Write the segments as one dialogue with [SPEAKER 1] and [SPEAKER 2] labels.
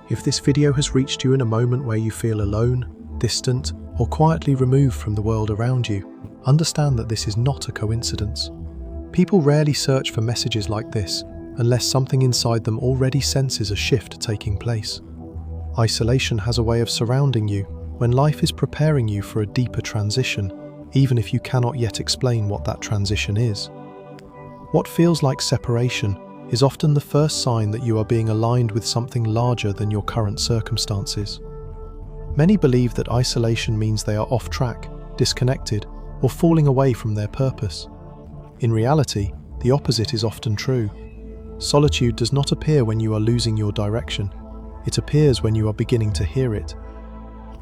[SPEAKER 1] If this video has reached you in a moment where you feel alone, distant, or quietly removed from the world around you, understand that this is not a coincidence. People rarely search for messages like this unless something inside them already senses a shift taking place. Isolation has a way of surrounding you when life is preparing you for a deeper transition, even if you cannot yet explain what that transition is. What feels like separation is often the first sign that you are being aligned with something larger than your current circumstances. Many believe that isolation means they are off track, disconnected, or falling away from their purpose. In reality, the opposite is often true. Solitude does not appear when you are losing your direction. It appears when you are beginning to hear it.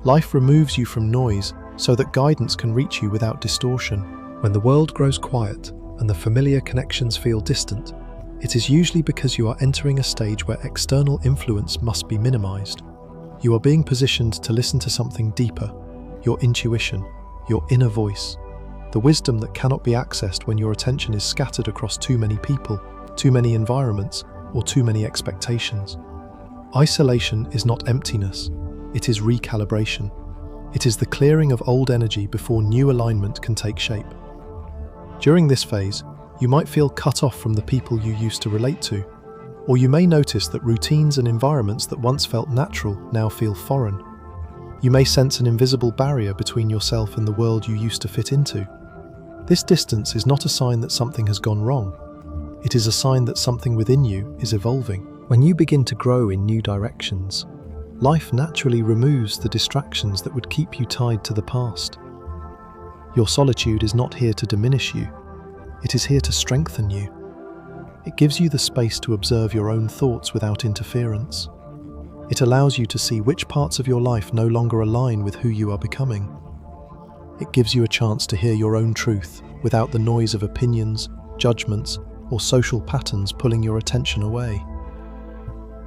[SPEAKER 1] Life removes you from noise so that guidance can reach you without distortion. When the world grows quiet and the familiar connections feel distant, it is usually because you are entering a stage where external influence must be minimized. You are being positioned to listen to something deeper, your intuition, your inner voice, the wisdom that cannot be accessed when your attention is scattered across too many people, too many environments, or too many expectations. Isolation is not emptiness, it is recalibration. It is the clearing of old energy before new alignment can take shape. During this phase, you might feel cut off from the people you used to relate to, or you may notice that routines and environments that once felt natural now feel foreign. You may sense an invisible barrier between yourself and the world you used to fit into. This distance is not a sign that something has gone wrong. It is a sign that something within you is evolving. When you begin to grow in new directions, life naturally removes the distractions that would keep you tied to the past. Your solitude is not here to diminish you. It is here to strengthen you. It gives you the space to observe your own thoughts without interference. It allows you to see which parts of your life no longer align with who you are becoming. It gives you a chance to hear your own truth without the noise of opinions, judgments, or social patterns pulling your attention away.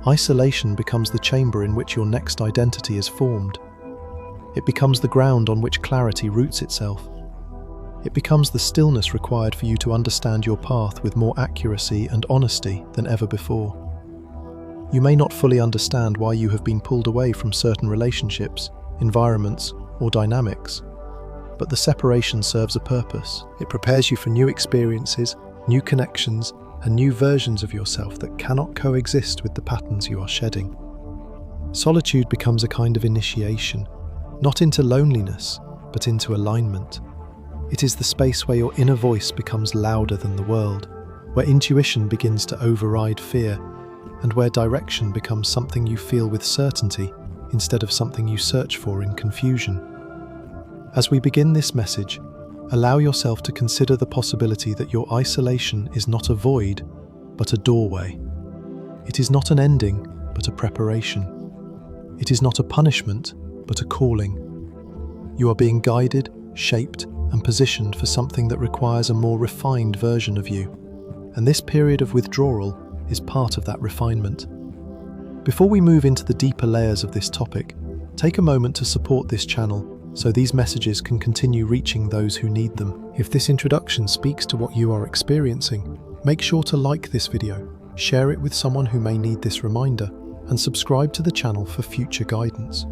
[SPEAKER 1] Isolation becomes the chamber in which your next identity is formed. It becomes the ground on which clarity roots itself. It becomes the stillness required for you to understand your path with more accuracy and honesty than ever before. You may not fully understand why you have been pulled away from certain relationships, environments, or dynamics, but the separation serves a purpose. It prepares you for new experiences, new connections, and new versions of yourself that cannot coexist with the patterns you are shedding. Solitude becomes a kind of initiation, not into loneliness, but into alignment. It is the space where your inner voice becomes louder than the world, where intuition begins to override fear, and where direction becomes something you feel with certainty instead of something you search for in confusion. As we begin this message, allow yourself to consider the possibility that your isolation is not a void, but a doorway. It is not an ending, but a preparation. It is not a punishment, but a calling. You are being guided, shaped, and positioned for something that requires a more refined version of you. And this period of withdrawal is part of that refinement. Before we move into the deeper layers of this topic, take a moment to support this channel so these messages can continue reaching those who need them. If this introduction speaks to what you are experiencing, make sure to like this video, share it with someone who may need this reminder, and subscribe to the channel for future guidance.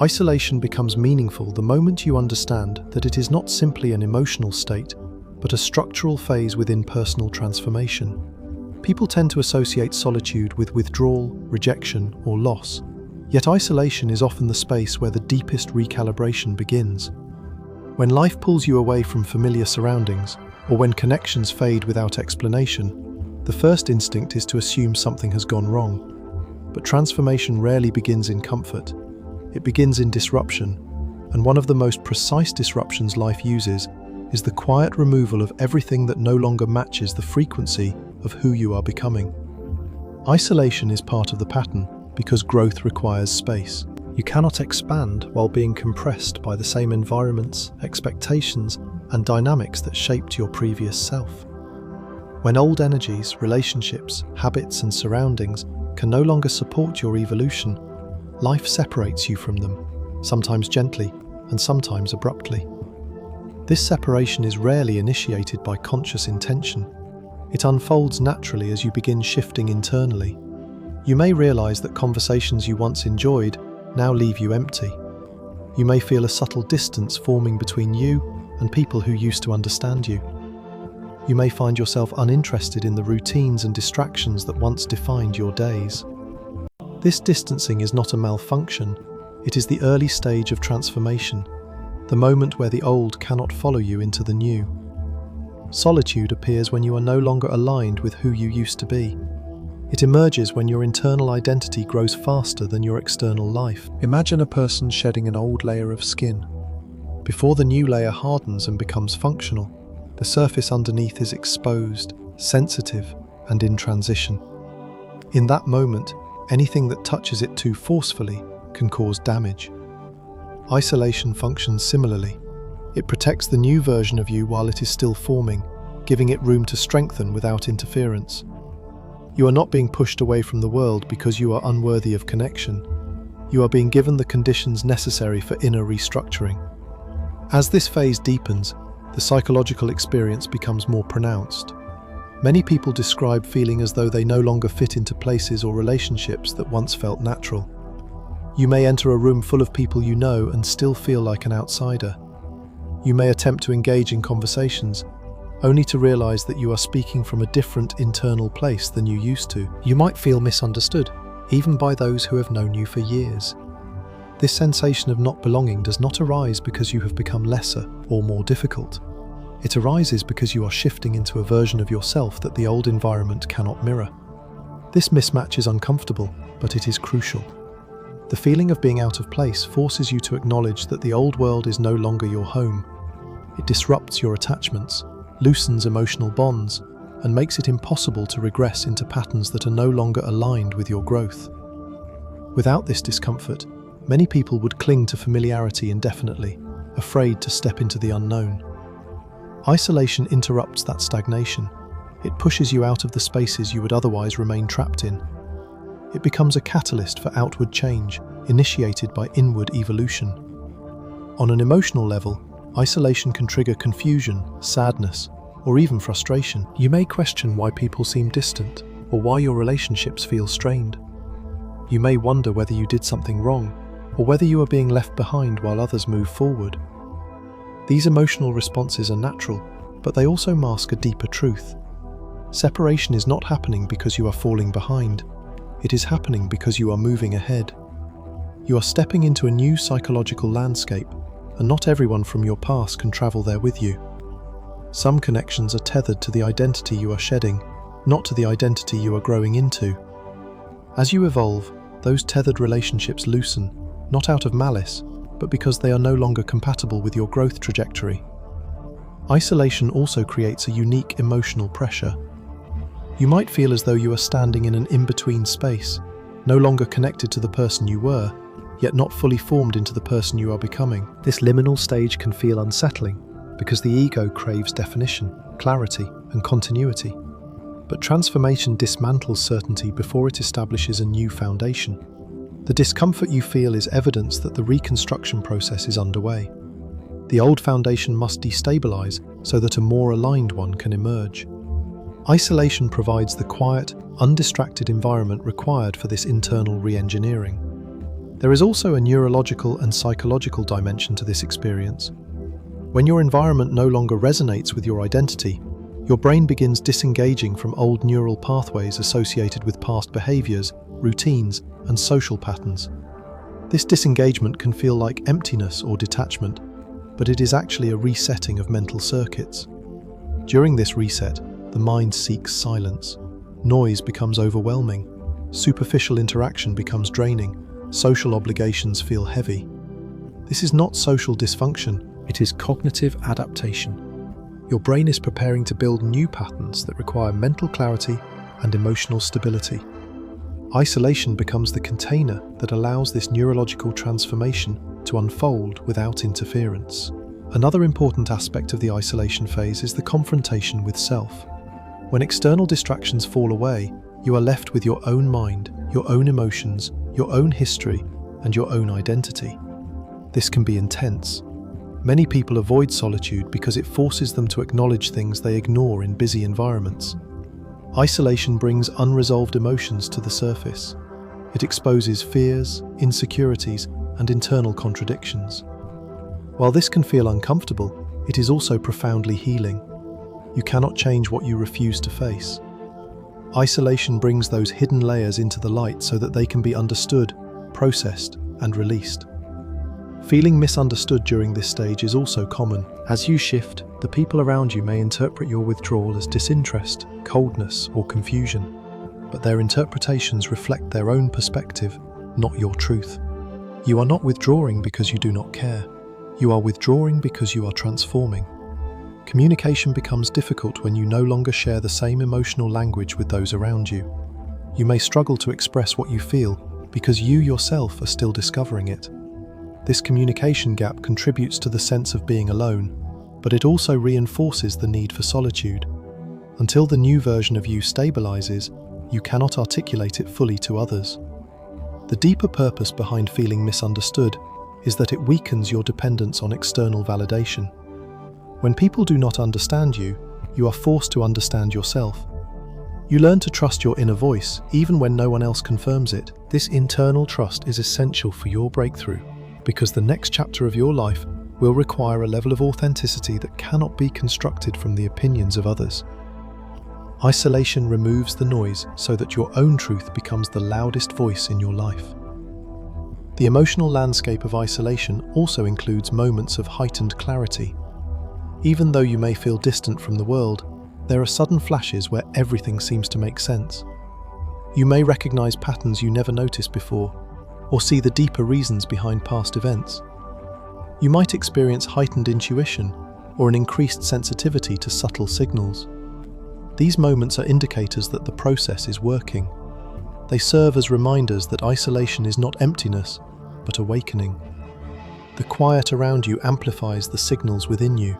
[SPEAKER 1] Isolation becomes meaningful the moment you understand that it is not simply an emotional state, but a structural phase within personal transformation. People tend to associate solitude with withdrawal, rejection, or loss, yet isolation is often the space where the deepest recalibration begins. When life pulls you away from familiar surroundings, or when connections fade without explanation, the first instinct is to assume something has gone wrong. But transformation rarely begins in comfort. It begins in disruption, and one of the most precise disruptions life uses is the quiet removal of everything that no longer matches the frequency of who you are becoming. Isolation is part of the pattern because growth requires space. You cannot expand while being compressed by the same environments, expectations, and dynamics that shaped your previous self. When old energies, relationships, habits, and surroundings can no longer support your evolution, life separates you from them, sometimes gently and sometimes abruptly. This separation is rarely initiated by conscious intention. It unfolds naturally as you begin shifting internally. You may realize that conversations you once enjoyed now leave you empty. You may feel a subtle distance forming between you and people who used to understand you. You may find yourself uninterested in the routines and distractions that once defined your days. This distancing is not a malfunction, it is the early stage of transformation, the moment where the old cannot follow you into the new. Solitude appears when you are no longer aligned with who you used to be. It emerges when your internal identity grows faster than your external life. Imagine a person shedding an old layer of skin. Before the new layer hardens and becomes functional, the surface underneath is exposed, sensitive, and in transition. In that moment, anything that touches it too forcefully can cause damage. Isolation functions similarly. It protects the new version of you while it is still forming, giving it room to strengthen without interference. You are not being pushed away from the world because you are unworthy of connection. You are being given the conditions necessary for inner restructuring. As this phase deepens, the psychological experience becomes more pronounced. Many people describe feeling as though they no longer fit into places or relationships that once felt natural. You may enter a room full of people you know and still feel like an outsider. You may attempt to engage in conversations, only to realize that you are speaking from a different internal place than you used to. You might feel misunderstood, even by those who have known you for years. This sensation of not belonging does not arise because you have become lesser or more difficult. It arises because you are shifting into a version of yourself that the old environment cannot mirror. This mismatch is uncomfortable, but it is crucial. The feeling of being out of place forces you to acknowledge that the old world is no longer your home. It disrupts your attachments, loosens emotional bonds, and makes it impossible to regress into patterns that are no longer aligned with your growth. Without this discomfort, many people would cling to familiarity indefinitely, afraid to step into the unknown. Isolation interrupts that stagnation. It pushes you out of the spaces you would otherwise remain trapped in. It becomes a catalyst for outward change, initiated by inward evolution. On an emotional level, isolation can trigger confusion, sadness, or even frustration. You may question why people seem distant, or why your relationships feel strained. You may wonder whether you did something wrong, or whether you are being left behind while others move forward. These emotional responses are natural, but they also mask a deeper truth. Separation is not happening because you are falling behind. It is happening because you are moving ahead. You are stepping into a new psychological landscape, and not everyone from your past can travel there with you. Some connections are tethered to the identity you are shedding, not to the identity you are growing into. As you evolve, those tethered relationships loosen, not out of malice, but because they are no longer compatible with your growth trajectory. Isolation also creates a unique emotional pressure. You might feel as though you are standing in an in-between space, no longer connected to the person you were, yet not fully formed into the person you are becoming. This liminal stage can feel unsettling, because the ego craves definition, clarity, and continuity. But transformation dismantles certainty before it establishes a new foundation. The discomfort you feel is evidence that the reconstruction process is underway. The old foundation must destabilize so that a more aligned one can emerge. Isolation provides the quiet, undistracted environment required for this internal re-engineering. There is also a neurological and psychological dimension to this experience. When your environment no longer resonates with your identity, your brain begins disengaging from old neural pathways associated with past behaviors, routines, and social patterns. This disengagement can feel like emptiness or detachment, but it is actually a resetting of mental circuits. During this reset, the mind seeks silence. Noise becomes overwhelming. Superficial interaction becomes draining. Social obligations feel heavy. This is not social dysfunction, it is cognitive adaptation. Your brain is preparing to build new patterns that require mental clarity and emotional stability. Isolation becomes the container that allows this neurological transformation to unfold without interference. Another important aspect of the isolation phase is the confrontation with self. When external distractions fall away, you are left with your own mind, your own emotions, your own history, and your own identity. This can be intense. Many people avoid solitude because it forces them to acknowledge things they ignore in busy environments. Isolation brings unresolved emotions to the surface. It exposes fears, insecurities, and internal contradictions. While this can feel uncomfortable, it is also profoundly healing. You cannot change what you refuse to face. Isolation brings those hidden layers into the light so that they can be understood, processed, and released. Feeling misunderstood during this stage is also common. As you shift, the people around you may interpret your withdrawal as disinterest, coldness, or confusion, but their interpretations reflect their own perspective, not your truth. You are not withdrawing because you do not care. You are withdrawing because you are transforming. Communication becomes difficult when you no longer share the same emotional language with those around you. You may struggle to express what you feel because you yourself are still discovering it. This communication gap contributes to the sense of being alone, but it also reinforces the need for solitude. Until the new version of you stabilizes, you cannot articulate it fully to others. The deeper purpose behind feeling misunderstood is that it weakens your dependence on external validation. When people do not understand you, you are forced to understand yourself. You learn to trust your inner voice, even when no one else confirms it. This internal trust is essential for your breakthrough, because the next chapter of your life will require a level of authenticity that cannot be constructed from the opinions of others. Isolation removes the noise so that your own truth becomes the loudest voice in your life. The emotional landscape of isolation also includes moments of heightened clarity. Even though you may feel distant from the world, there are sudden flashes where everything seems to make sense. You may recognize patterns you never noticed before, or see the deeper reasons behind past events. You might experience heightened intuition or an increased sensitivity to subtle signals. These moments are indicators that the process is working. They serve as reminders that isolation is not emptiness, but awakening. The quiet around you amplifies the signals within you.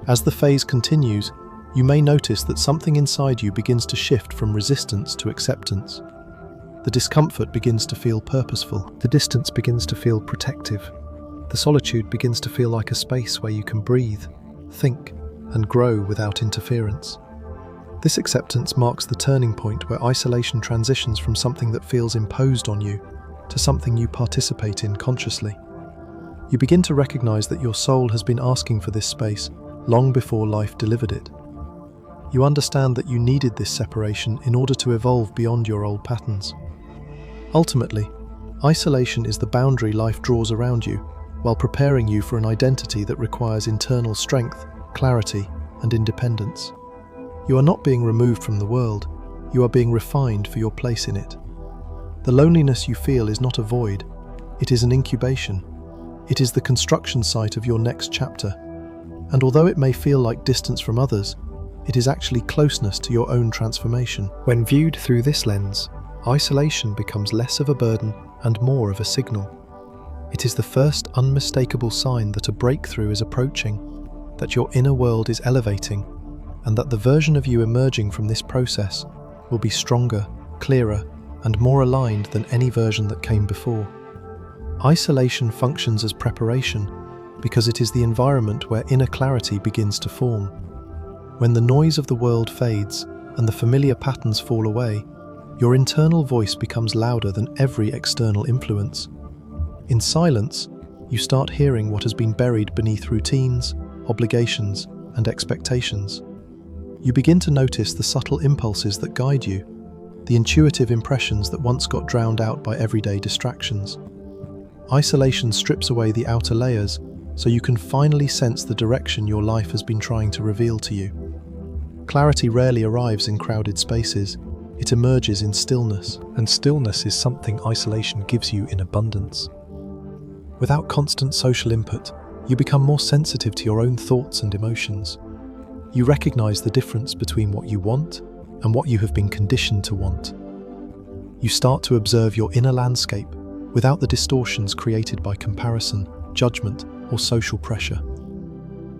[SPEAKER 1] As the phase continues, you may notice that something inside you begins to shift from resistance to acceptance. The discomfort begins to feel purposeful. The distance begins to feel protective. The solitude begins to feel like a space where you can breathe, think, and grow without interference. This acceptance marks the turning point where isolation transitions from something that feels imposed on you to something you participate in consciously. You begin to recognize that your soul has been asking for this space long before life delivered it. You understand that you needed this separation in order to evolve beyond your old patterns. Ultimately, isolation is the boundary life draws around you, while preparing you for an identity that requires internal strength, clarity, and independence. You are not being removed from the world, you are being refined for your place in it. The loneliness you feel is not a void, it is an incubation. It is the construction site of your next chapter. And although it may feel like distance from others, it is actually closeness to your own transformation. When viewed through this lens, isolation becomes less of a burden and more of a signal. It is the first unmistakable sign that a breakthrough is approaching, that your inner world is elevating, and that the version of you emerging from this process will be stronger, clearer, and more aligned than any version that came before. Isolation functions as preparation because it is the environment where inner clarity begins to form. When the noise of the world fades and the familiar patterns fall away, your internal voice becomes louder than every external influence. In silence, you start hearing what has been buried beneath routines, obligations, and expectations. You begin to notice the subtle impulses that guide you, the intuitive impressions that once got drowned out by everyday distractions. Isolation strips away the outer layers so you can finally sense the direction your life has been trying to reveal to you. Clarity rarely arrives in crowded spaces, it emerges in stillness, and stillness is something isolation gives you in abundance. Without constant social input, you become more sensitive to your own thoughts and emotions. You recognize the difference between what you want and what you have been conditioned to want. You start to observe your inner landscape without the distortions created by comparison, judgment, or social pressure.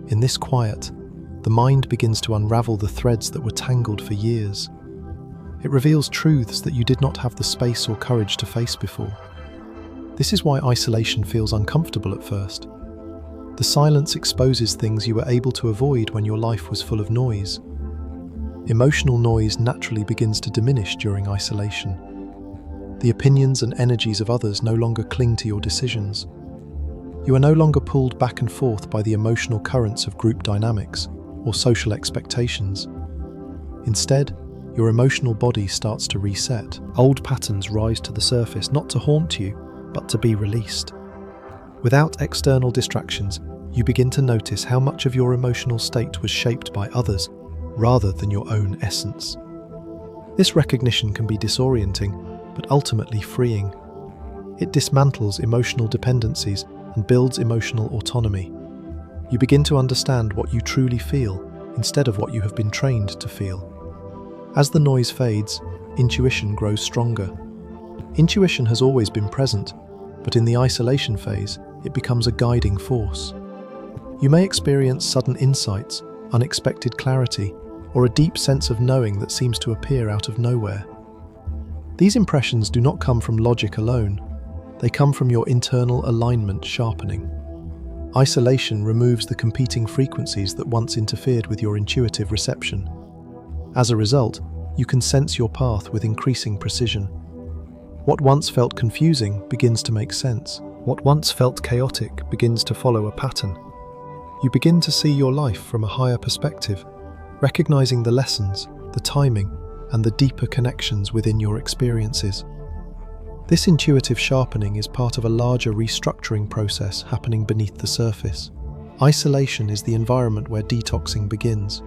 [SPEAKER 1] In this quiet, the mind begins to unravel the threads that were tangled for years. It reveals truths that you did not have the space or courage to face before. This is why isolation feels uncomfortable at first. The silence exposes things you were able to avoid when your life was full of noise. emotional noise naturally begins to diminish during isolation. The opinions and energies of others no longer cling to your decisions. You are no longer pulled back and forth by the emotional currents of group dynamics or social expectations. Instead, your emotional body starts to reset. Old patterns rise to the surface, not to haunt you, but to be released. Without external distractions, you begin to notice how much of your emotional state was shaped by others rather than your own essence. This recognition can be disorienting, but ultimately freeing. It dismantles emotional dependencies and builds emotional autonomy. You begin to understand what you truly feel instead of what you have been trained to feel. As the noise fades, intuition grows stronger. Intuition has always been present, but in the isolation phase, it becomes a guiding force. You may experience sudden insights, unexpected clarity, or a deep sense of knowing that seems to appear out of nowhere. These impressions do not come from logic alone. They come from your internal alignment sharpening. Isolation removes the competing frequencies that once interfered with your intuitive reception. As a result, you can sense your path with increasing precision. What once felt confusing begins to make sense. What once felt chaotic begins to follow a pattern. You begin to see your life from a higher perspective, recognizing the lessons, the timing, and the deeper connections within your experiences. This intuitive sharpening is part of a larger restructuring process happening beneath the surface. Isolation is the environment where detoxing begins.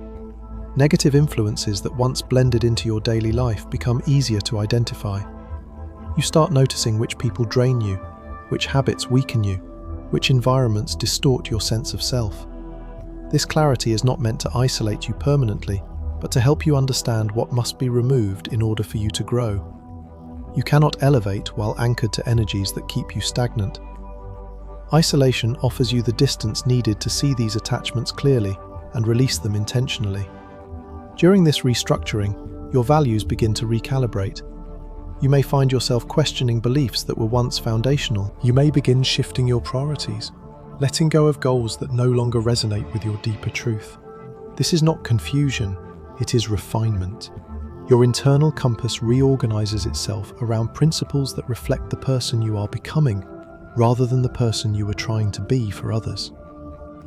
[SPEAKER 1] Negative influences that once blended into your daily life become easier to identify. You start noticing which people drain you, which habits weaken you, which environments distort your sense of self. This clarity is not meant to isolate you permanently, but to help you understand what must be removed in order for you to grow. You cannot elevate while anchored to energies that keep you stagnant. Isolation offers you the distance needed to see these attachments clearly and release them intentionally. During this restructuring, your values begin to recalibrate. You may find yourself questioning beliefs that were once foundational. You may begin shifting your priorities, letting go of goals that no longer resonate with your deeper truth. This is not confusion, it is refinement. Your internal compass reorganizes itself around principles that reflect the person you are becoming, rather than the person you were trying to be for others.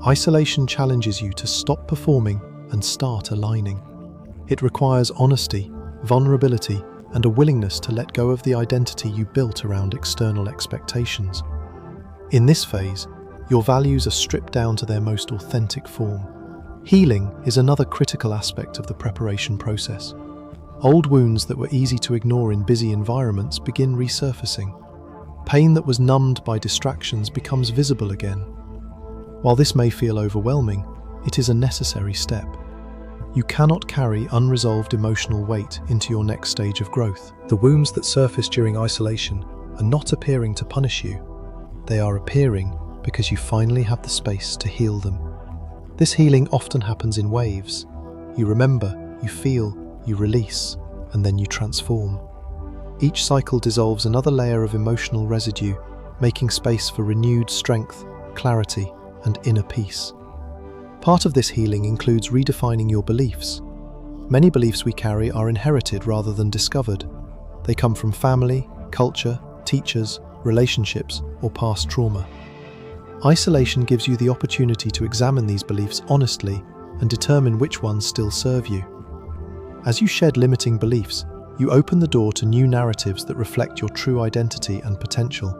[SPEAKER 1] Isolation challenges you to stop performing and start aligning. It requires honesty, vulnerability, and a willingness to let go of the identity you built around external expectations. In this phase, your values are stripped down to their most authentic form. Healing is another critical aspect of the preparation process. Old wounds that were easy to ignore in busy environments begin resurfacing. Pain that was numbed by distractions becomes visible again. While this may feel overwhelming, it is a necessary step. You cannot carry unresolved emotional weight into your next stage of growth. The wounds that surface during isolation are not appearing to punish you. They are appearing because you finally have the space to heal them. This healing often happens in waves. You remember, you feel, you release, and then you transform. Each cycle dissolves another layer of emotional residue, making space for renewed strength, clarity, and inner peace. Part of this healing includes redefining your beliefs. Many beliefs we carry are inherited rather than discovered. They come from family, culture, teachers, relationships, or past trauma. Isolation gives you the opportunity to examine these beliefs honestly and determine which ones still serve you. As you shed limiting beliefs, you open the door to new narratives that reflect your true identity and potential.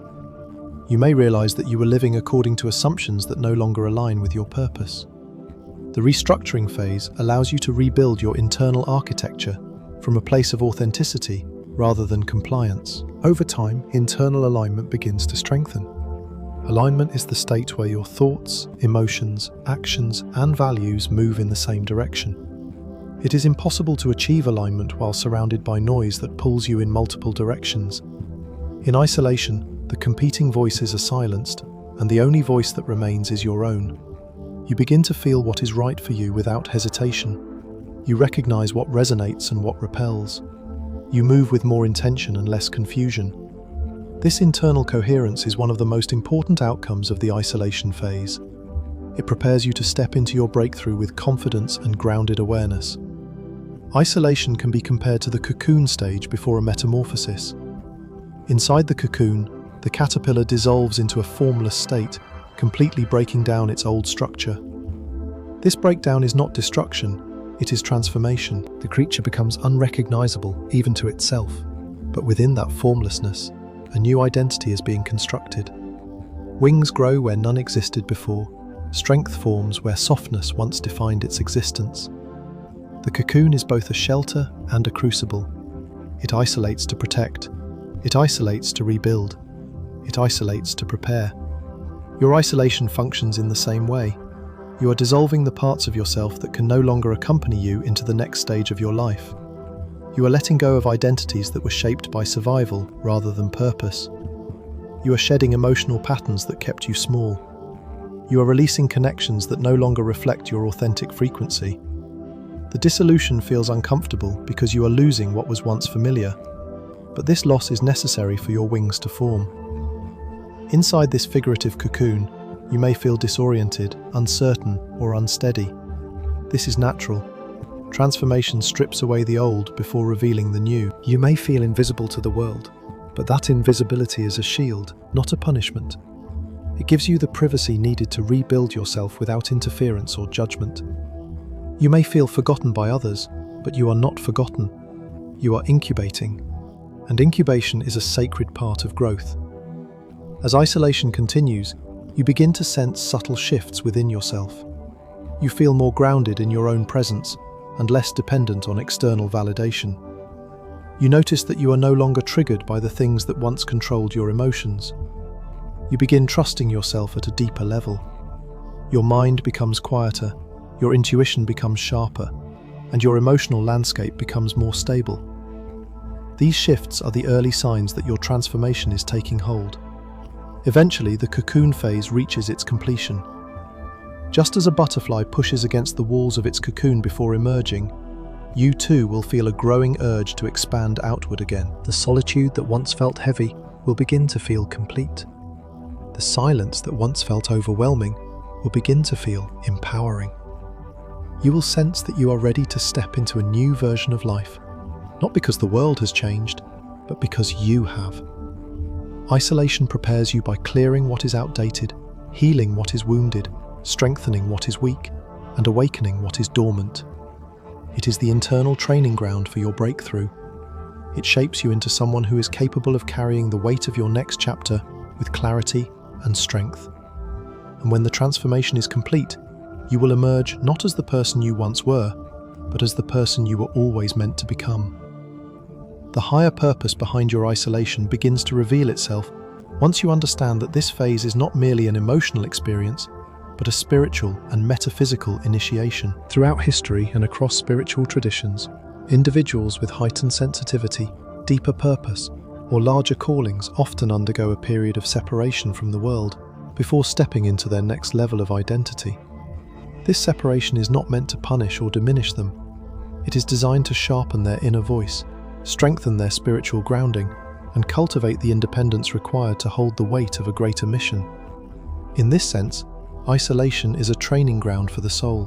[SPEAKER 1] You may realize that you were living according to assumptions that no longer align with your purpose. The restructuring phase allows you to rebuild your internal architecture from a place of authenticity rather than compliance. Over time, internal alignment begins to strengthen. Alignment is the state where your thoughts, emotions, actions, and values move in the same direction. It is impossible to achieve alignment while surrounded by noise that pulls you in multiple directions. In isolation, the competing voices are silenced, and the only voice that remains is your own. You begin to feel what is right for you without hesitation. You recognize what resonates and what repels. You move with more intention and less confusion. This internal coherence is one of the most important outcomes of the isolation phase. It prepares you to step into your breakthrough with confidence and grounded awareness. Isolation can be compared to the cocoon stage before a metamorphosis. Inside the cocoon, the caterpillar dissolves into a formless state, completely breaking down its old structure. This breakdown is not destruction, it is transformation. The creature becomes unrecognizable, even to itself. But within that formlessness, a new identity is being constructed. Wings grow where none existed before. Strength forms where softness once defined its existence. The cocoon is both a shelter and a crucible. It isolates to protect. It isolates to rebuild. It isolates to prepare. Your isolation functions in the same way. You are dissolving the parts of yourself that can no longer accompany you into the next stage of your life. You are letting go of identities that were shaped by survival rather than purpose. You are shedding emotional patterns that kept you small. You are releasing connections that no longer reflect your authentic frequency. The dissolution feels uncomfortable because you are losing what was once familiar, but this loss is necessary for your wings to form. Inside this figurative cocoon, you may feel disoriented, uncertain, or unsteady. This is natural. Transformation strips away the old before revealing the new. You may feel invisible to the world, but that invisibility is a shield, not a punishment. It gives you the privacy needed to rebuild yourself without interference or judgment. You may feel forgotten by others, but you are not forgotten. You are incubating, and incubation is a sacred part of growth. As isolation continues, you begin to sense subtle shifts within yourself. You feel more grounded in your own presence and less dependent on external validation. You notice that you are no longer triggered by the things that once controlled your emotions. You begin trusting yourself at a deeper level. Your mind becomes quieter, your intuition becomes sharper, and your emotional landscape becomes more stable. These shifts are the early signs that your transformation is taking hold. Eventually, the cocoon phase reaches its completion. Just as a butterfly pushes against the walls of its cocoon before emerging, you too will feel a growing urge to expand outward again. The solitude that once felt heavy will begin to feel complete. The silence that once felt overwhelming will begin to feel empowering. You will sense that you are ready to step into a new version of life, not because the world has changed, but because you have. Isolation prepares you by clearing what is outdated, healing what is wounded, strengthening what is weak, and awakening what is dormant. It is the internal training ground for your breakthrough. It shapes you into someone who is capable of carrying the weight of your next chapter with clarity and strength. And when the transformation is complete, you will emerge not as the person you once were, but as the person you were always meant to become. The higher purpose behind your isolation begins to reveal itself once you understand that this phase is not merely an emotional experience, but a spiritual and metaphysical initiation. Throughout history and across spiritual traditions, individuals with heightened sensitivity, deeper purpose, or larger callings often undergo a period of separation from the world before stepping into their next level of identity. This separation is not meant to punish or diminish them. It is designed to sharpen their inner voice, strengthen their spiritual grounding, and cultivate the independence required to hold the weight of a greater mission. In this sense, isolation is a training ground for the soul.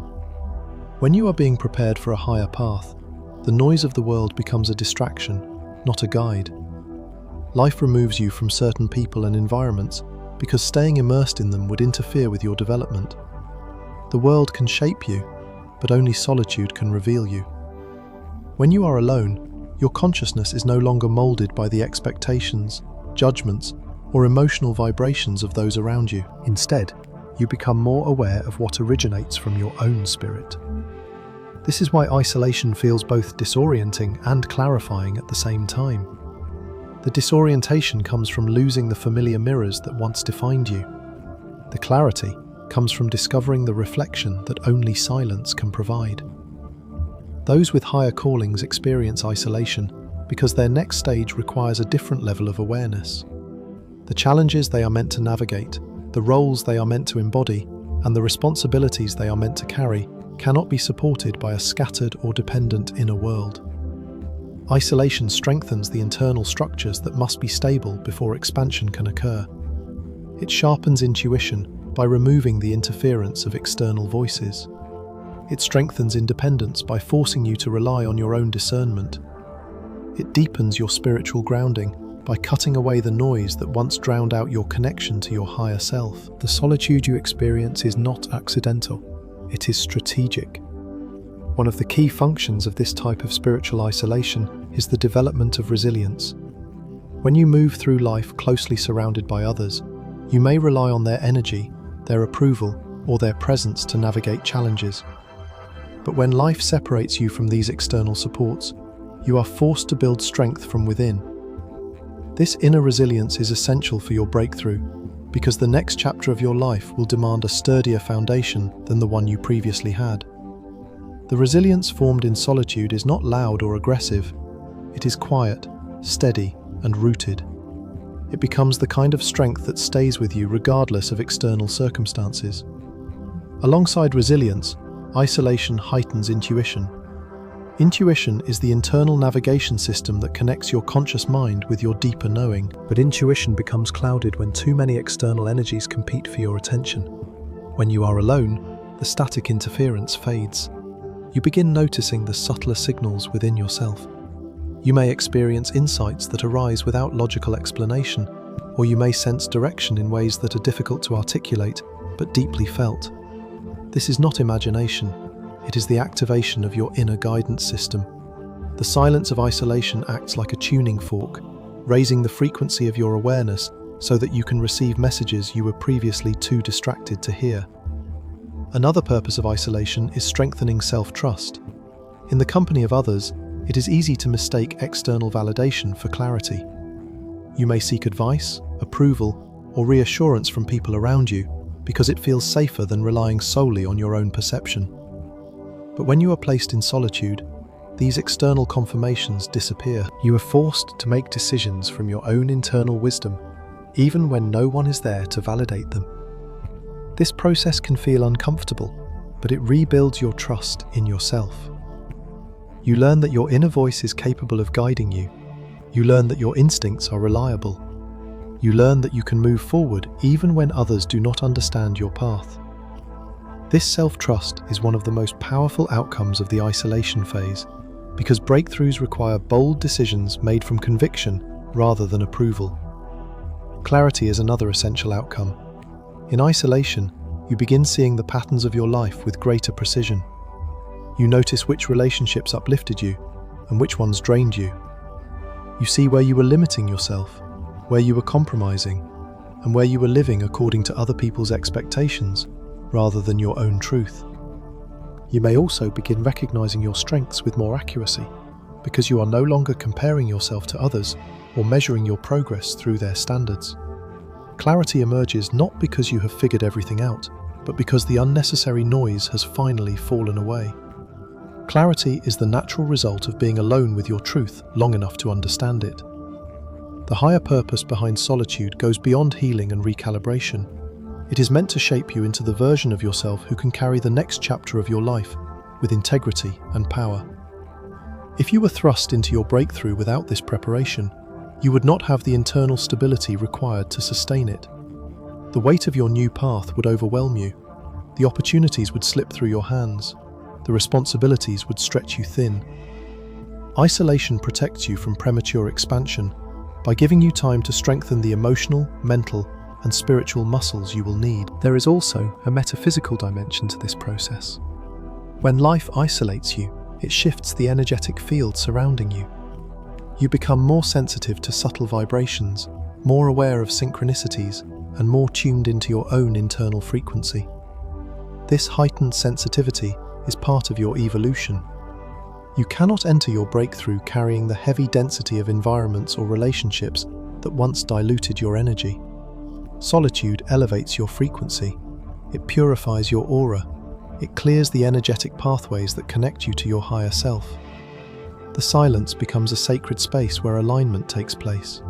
[SPEAKER 1] When you are being prepared for a higher path, the noise of the world becomes a distraction, not a guide. Life removes you from certain people and environments because staying immersed in them would interfere with your development. The world can shape you, but only solitude can reveal you. When you are alone, your consciousness is no longer molded by the expectations, judgments, or emotional vibrations of those around you. Instead, you become more aware of what originates from your own spirit. This is why isolation feels both disorienting and clarifying at the same time. The disorientation comes from losing the familiar mirrors that once defined you. The clarity comes from discovering the reflection that only silence can provide. Those with higher callings experience isolation because their next stage requires a different level of awareness. The challenges they are meant to navigate, the roles they are meant to embody, and the responsibilities they are meant to carry cannot be supported by a scattered or dependent inner world. Isolation strengthens the internal structures that must be stable before expansion can occur. It sharpens intuition by removing the interference of external voices. It strengthens independence by forcing you to rely on your own discernment. It deepens your spiritual grounding by cutting away the noise that once drowned out your connection to your higher self. The solitude you experience is not accidental, it is strategic. One of the key functions of this type of spiritual isolation is the development of resilience. When you move through life closely surrounded by others, you may rely on their energy, their approval, or their presence to navigate challenges. But when life separates you from these external supports, you are forced to build strength from within. This inner resilience is essential for your breakthrough, because the next chapter of your life will demand a sturdier foundation than the one you previously had. The resilience formed in solitude is not loud or aggressive. It is quiet, steady, and rooted. It becomes the kind of strength that stays with you regardless of external circumstances. Alongside resilience, isolation heightens intuition. Intuition is the internal navigation system that connects your conscious mind with your deeper knowing. But intuition becomes clouded when too many external energies compete for your attention. When you are alone, the static interference fades. You begin noticing the subtler signals within yourself. You may experience insights that arise without logical explanation, or you may sense direction in ways that are difficult to articulate, but deeply felt. This is not imagination. It is the activation of your inner guidance system. The silence of isolation acts like a tuning fork, raising the frequency of your awareness so that you can receive messages you were previously too distracted to hear. Another purpose of isolation is strengthening self-trust. In the company of others, it is easy to mistake external validation for clarity. You may seek advice, approval, or reassurance from people around you because it feels safer than relying solely on your own perception. But when you are placed in solitude, these external confirmations disappear. You are forced to make decisions from your own internal wisdom, even when no one is there to validate them. This process can feel uncomfortable, but it rebuilds your trust in yourself. You learn that your inner voice is capable of guiding you. You learn that your instincts are reliable. You learn that you can move forward even when others do not understand your path. This self-trust is one of the most powerful outcomes of the isolation phase, because breakthroughs require bold decisions made from conviction rather than approval. Clarity is another essential outcome. In isolation, you begin seeing the patterns of your life with greater precision. You notice which relationships uplifted you and which ones drained you. You see where you were limiting yourself, where you were compromising, and where you were living according to other people's expectations rather than your own truth. You may also begin recognizing your strengths with more accuracy, because you are no longer comparing yourself to others or measuring your progress through their standards. Clarity emerges not because you have figured everything out, but because the unnecessary noise has finally fallen away. Clarity is the natural result of being alone with your truth long enough to understand it. The higher purpose behind solitude goes beyond healing and recalibration. It is meant to shape you into the version of yourself who can carry the next chapter of your life with integrity and power. If you were thrust into your breakthrough without this preparation, you would not have the internal stability required to sustain it. The weight of your new path would overwhelm you. The opportunities would slip through your hands. The responsibilities would stretch you thin. Isolation protects you from premature expansion by giving you time to strengthen the emotional, mental, and spiritual muscles you will need. There is also a metaphysical dimension to this process. When life isolates you, it shifts the energetic field surrounding you. You become more sensitive to subtle vibrations, more aware of synchronicities, and more tuned into your own internal frequency. This heightened sensitivity is part of your evolution. You cannot enter your breakthrough carrying the heavy density of environments or relationships that once diluted your energy. Solitude elevates your frequency. It purifies your aura. It clears the energetic pathways that connect you to your higher self. The silence becomes a sacred space where alignment takes place.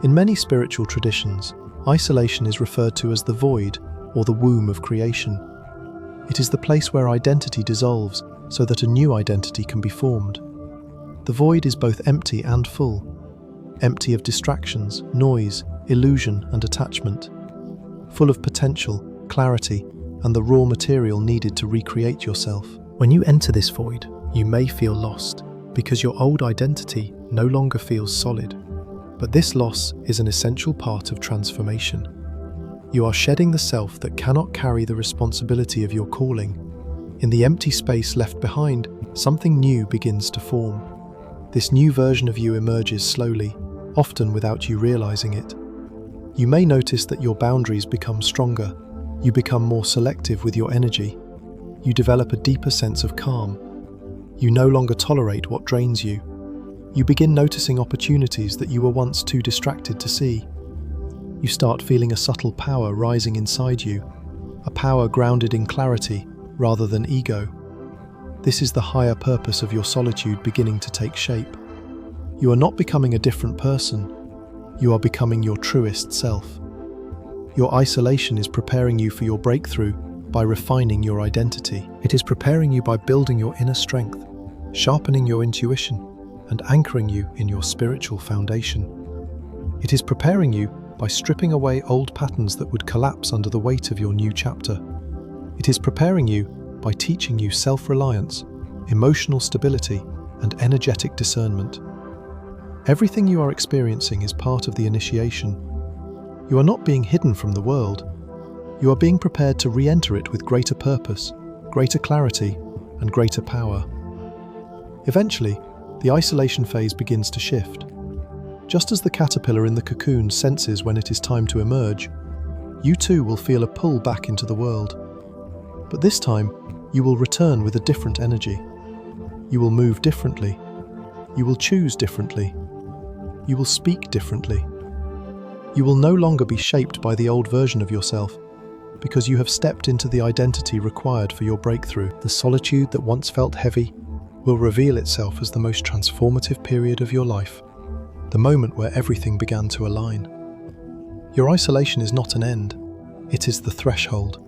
[SPEAKER 1] In many spiritual traditions, isolation is referred to as the void or the womb of creation. It is the place where identity dissolves so that a new identity can be formed. The void is both empty and full, empty of distractions, noise, illusion, and attachment, full of potential, clarity, and the raw material needed to recreate yourself. When you enter this void, you may feel lost because your old identity no longer feels solid. But this loss is an essential part of transformation. You are shedding the self that cannot carry the responsibility of your calling. In the empty space left behind, something new begins to form. This new version of you emerges slowly, often without you realizing it. You may notice that your boundaries become stronger. You become more selective with your energy. You develop a deeper sense of calm. You no longer tolerate what drains you. You begin noticing opportunities that you were once too distracted to see. You start feeling a subtle power rising inside you, a power grounded in clarity rather than ego. This is the higher purpose of your solitude beginning to take shape. You are not becoming a different person. You are becoming your truest self. Your isolation is preparing you for your breakthrough by refining your identity. It is preparing you by building your inner strength, sharpening your intuition, and anchoring you in your spiritual foundation. It is preparing you by stripping away old patterns that would collapse under the weight of your new chapter. It is preparing you by teaching you self-reliance, emotional stability, and energetic discernment. Everything you are experiencing is part of the initiation. You are not being hidden from the world. You are being prepared to re-enter it with greater purpose, greater clarity, and greater power. Eventually, the isolation phase begins to shift. Just as the caterpillar in the cocoon senses when it is time to emerge, you too will feel a pull back into the world. But this time, you will return with a different energy. You will move differently. You will choose differently. You will speak differently. You will no longer be shaped by the old version of yourself, because you have stepped into the identity required for your breakthrough. The solitude that once felt heavy will reveal itself as the most transformative period of your life, the moment where everything began to align. Your isolation is not an end, it is the threshold.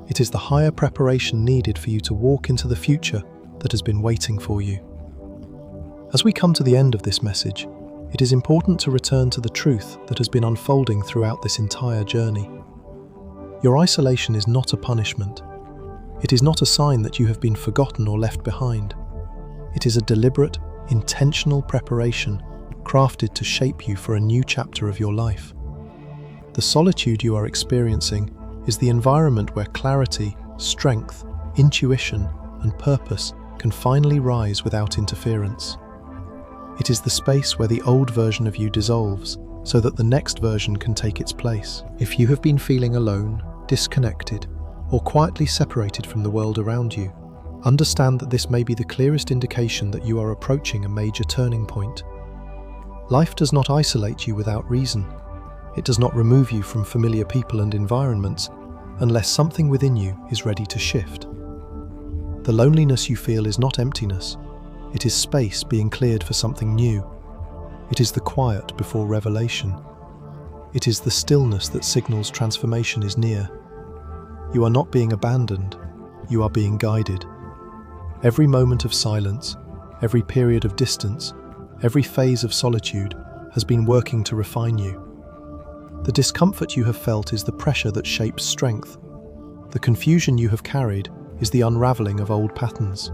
[SPEAKER 1] It is the higher preparation needed for you to walk into the future that has been waiting for you. As we come to the end of this message, it is important to return to the truth that has been unfolding throughout this entire journey. Your isolation is not a punishment. It is not a sign that you have been forgotten or left behind. It is a deliberate, intentional preparation crafted to shape you for a new chapter of your life. The solitude you are experiencing is the environment where clarity, strength, intuition, and purpose can finally rise without interference. It is the space where the old version of you dissolves so that the next version can take its place. If you have been feeling alone, disconnected, or quietly separated from the world around you, understand that this may be the clearest indication that you are approaching a major turning point. Life does not isolate you without reason. It does not remove you from familiar people and environments unless something within you is ready to shift. The loneliness you feel is not emptiness. It is space being cleared for something new. It is the quiet before revelation. It is the stillness that signals transformation is near. You are not being abandoned. You are being guided. Every moment of silence, every period of distance, every phase of solitude has been working to refine you. The discomfort you have felt is the pressure that shapes strength. The confusion you have carried is the unraveling of old patterns.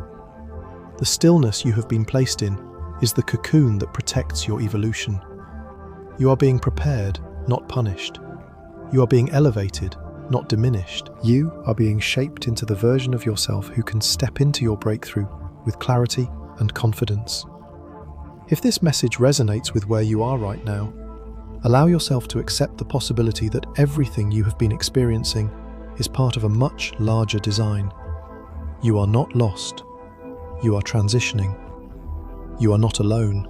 [SPEAKER 1] The stillness you have been placed in is the cocoon that protects your evolution. You are being prepared, not punished. You are being elevated, not diminished. You are being shaped into the version of yourself who can step into your breakthrough with clarity and confidence. If this message resonates with where you are right now, allow yourself to accept the possibility that everything you have been experiencing is part of a much larger design. You are not lost. You are transitioning. You are not alone.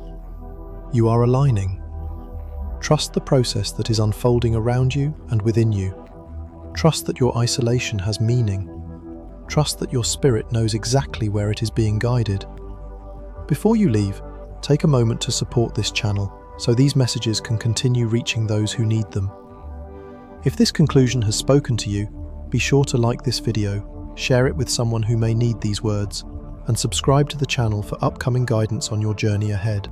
[SPEAKER 1] You are aligning. Trust the process that is unfolding around you and within you. Trust that your isolation has meaning. Trust that your spirit knows exactly where it is being guided. Before you leave, take a moment to support this channel so these messages can continue reaching those who need them. If this conclusion has spoken to you, be sure to like this video, share it with someone who may need these words, and subscribe to the channel for upcoming guidance on your journey ahead.